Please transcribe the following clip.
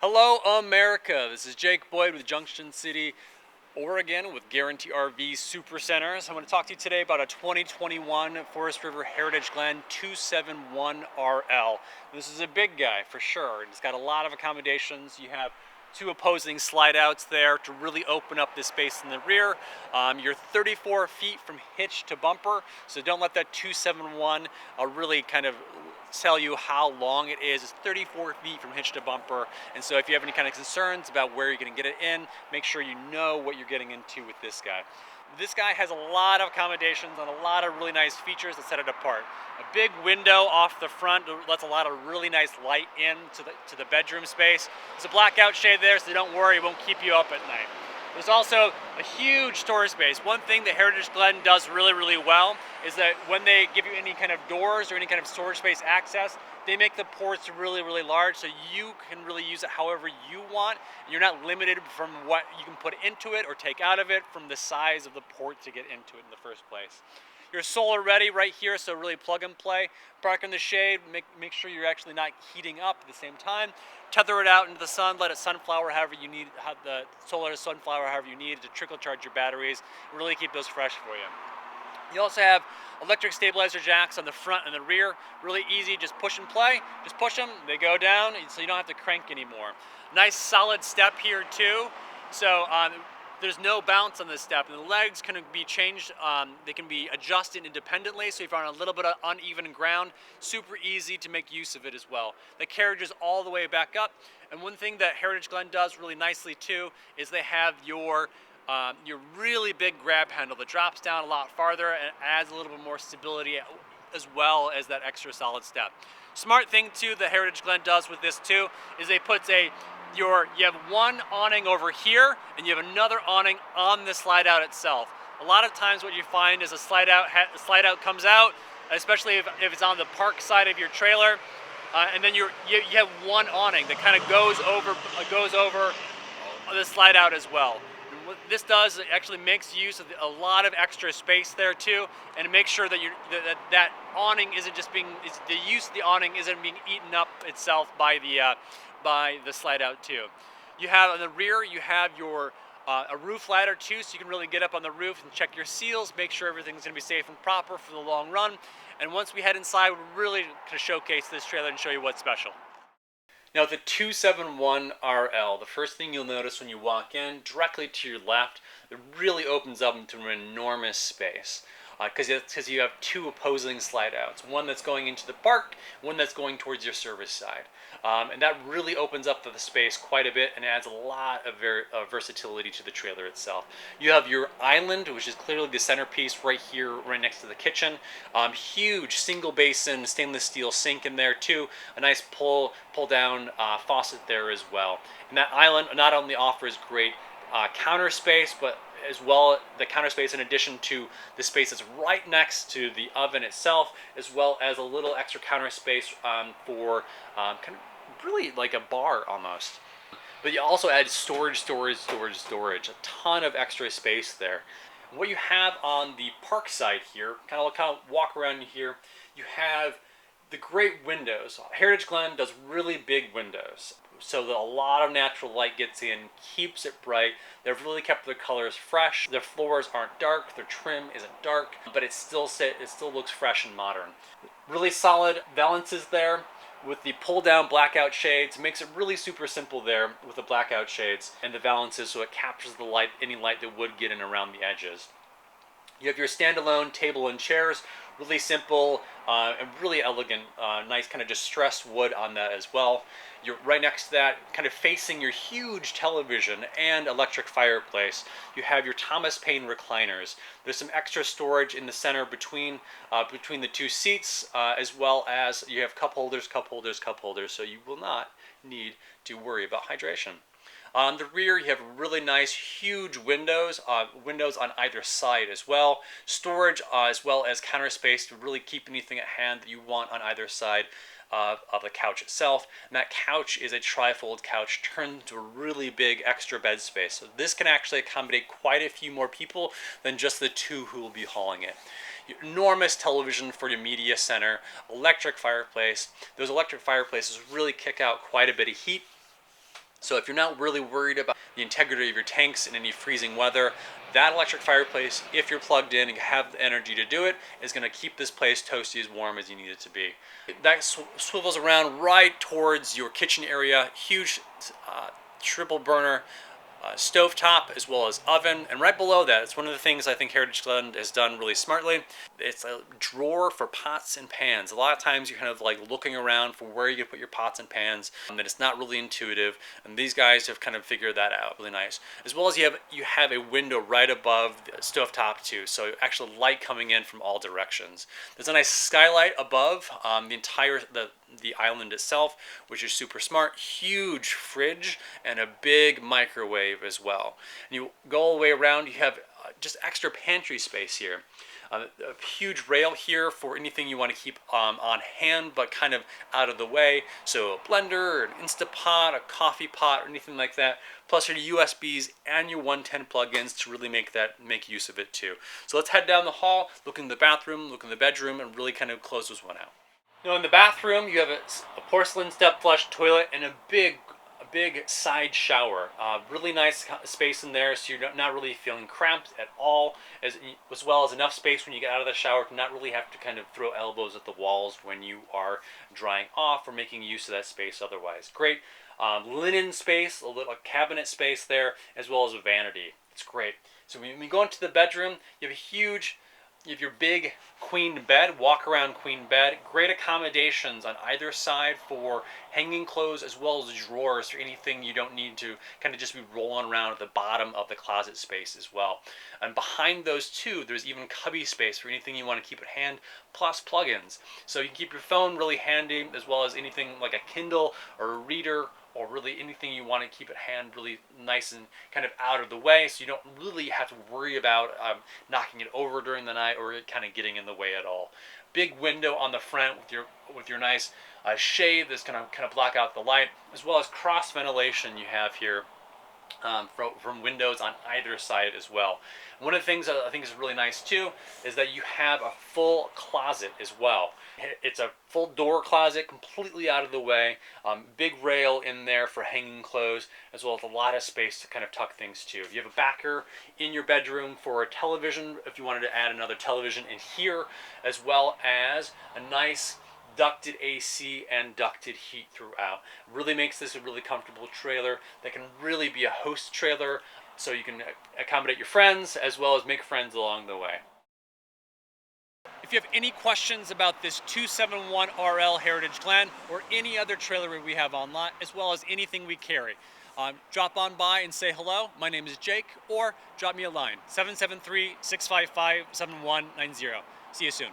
Hello, America. This is Jake Boyd with Junction City, Oregon, with Guarantee RV Supercenters. I'm going to talk to you today about a 2021 Forest River Heritage Glen 271RL. This is a big guy for sure. It's got a lot of accommodations. You have two opposing slide outs there to really open up this space in the rear. You're 34 feet from hitch to bumper, so don't let that 271 really kind of tell you how long it is. It's 34 feet from hitch to bumper, and so if you have any kind of concerns about where you're going to get it in, make sure you know what you're getting into with this guy. This guy has a lot of accommodations and a lot of really nice features that set it apart. A big window off the front lets a lot of really nice light in to the bedroom space. There's a blackout shade there, so don't worry, it won't keep you up at night. There's also a huge storage space. One thing that Heritage Glen does really well is that when they give you any kind of doors or any kind of storage space access, they make the ports really large, so you can really use it however you want. You're not limited from what you can put into it or take out of it from the size of the port to get into it in the first place. You're solar ready right here, so really plug and play. Park in the shade, make sure you're actually not heating up at the same time. Tether it out into the sun, let it sunflower however you need, have the solar sunflower however you need to trickle charge your batteries, really keep those fresh for you. You also have electric stabilizer jacks on the front and the rear. Really easy, just push and play. Just push them, they go down, so you don't have to crank anymore. Nice solid step here too. So there's no bounce on this step, and the legs can be changed. They can be adjusted independently, so if you're on a little bit of uneven ground, super easy to make use of it as well. The carriage is all the way back up, and one thing that Heritage Glen does really nicely too is they have your really big grab handle that drops down a lot farther and adds a little bit more stability as well as that extra solid step. Smart thing too that Heritage Glen does with this too is they put you have one awning over here and you have another awning on the slide out itself. A lot of times what you find is a slide out comes out, especially if it's on the park side of your trailer, and then you have one awning that kind of goes over the slide out as well. What this does, it actually makes use of a lot of extra space there too, and it makes sure that that awning isn't just being, the use of the awning isn't being eaten up itself by the slide out too. You have on the rear, you have your a roof ladder too, so you can really get up on the roof and check your seals, make sure everything's going to be safe and proper for the long run. And once we head inside, we're really going to showcase this trailer and show you what's special. Now the 271RL, the first thing you'll notice when you walk in, directly to your left, it really opens up into an enormous space. Because you have two opposing slide outs, one that's going into the park, one that's going towards your service side. And that really opens up the space quite a bit and adds a lot of versatility to the trailer itself. You have your island, which is clearly the centerpiece right here, right next to the kitchen. Huge single basin stainless steel sink in there too. A nice pull down faucet there as well. And that island not only offers great counter space, but as well the counter space in addition to the space that's right next to the oven itself, as well as a little extra counter space for kind of really like a bar almost. But you also add storage. A ton of extra space there. What you have on the park side here, kind of walk around here, you have the great windows. Heritage Glen does really big windows, so that a lot of natural light gets in, keeps it bright. They've really kept their colors fresh. Their floors aren't dark, their trim isn't dark, but it still looks fresh and modern. Really solid valances there with the pull down blackout shades. Makes it really super simple there with the blackout shades and the valances, so it captures the light, any light that would get in around the edges. You have your standalone table and chairs, really simple and really elegant, nice kind of distressed wood on that as well. You're right next to that, kind of facing your huge television and electric fireplace. You have your Thomas Paine recliners. There's some extra storage in the center between the two seats, as well as you have cup holders, so you will not need to worry about hydration. On the rear, you have really nice, huge windows on either side as well. Storage as well as counter space to really keep anything at hand that you want on either side of the couch itself. And that couch is a trifold couch turned into a really big extra bed space. So this can actually accommodate quite a few more people than just the two who will be hauling it. Enormous television for your media center, electric fireplace. Those electric fireplaces really kick out quite a bit of heat. So if you're not really worried about the integrity of your tanks in any freezing weather, that electric fireplace, if you're plugged in and have the energy to do it, is going to keep this place toasty as warm as you need it to be. That swivels around right towards your kitchen area, huge triple burner stovetop as well as oven, and right below that, it's one of the things I think Heritage Glen has done really smartly. It's a drawer for pots and pans. A lot of times you're kind of like looking around for where you can put your pots and pans, and it's not really intuitive, and these guys have kind of figured that out really nice. As well as you have a window right above the stovetop too, so actual light coming in from all directions. There's a nice skylight above the island itself, which is super smart. Huge fridge and a big microwave as well. And you go all the way around, you have just extra pantry space here. A huge rail here for anything you want to keep on hand but kind of out of the way. So a blender, an Instapot, a coffee pot, or anything like that. Plus your USBs and your 110 plugins to really make use of it too. So let's head down the hall, look in the bathroom, look in the bedroom, and really kind of close this one out. Now in the bathroom, you have a porcelain step flush toilet and a big side shower. Really nice space in there, so you're not really feeling cramped at all, as well as enough space when you get out of the shower to not really have to kind of throw elbows at the walls when you are drying off or making use of that space otherwise. Great linen space, a little cabinet space there, as well as a vanity. It's great. So when you go into the bedroom, you have your big queen bed, walk around queen bed, great accommodations on either side for hanging clothes as well as drawers for anything you don't need to kind of just be rolling around at the bottom of the closet space as well. And behind those two, there's even cubby space for anything you want to keep at hand, plus plugins. So you can keep your phone really handy as well as anything like a Kindle or a reader, or really anything you want to keep at hand really nice and kind of out of the way, so you don't really have to worry about knocking it over during the night or it kind of getting in the way at all. Big window on the front with your nice shade that's going to kind of block out the light, as well as cross ventilation you have here from windows on either side as well. One of the things that I think is really nice too is that you have a full closet as well. It's a full door closet, completely out of the way, big rail in there for hanging clothes, as well as a lot of space to kind of tuck things to. You have a backer in your bedroom for a television if you wanted to add another television in here, as well as a nice ducted AC and ducted heat throughout. Really makes this a really comfortable trailer that can really be a host trailer, so you can accommodate your friends as well as make friends along the way. If you have any questions about this 271 RL Heritage Glen or any other trailer we have online, as well as anything we carry, drop on by and say hello. My name is Jake, or drop me a line, 773-655-7190. See you soon.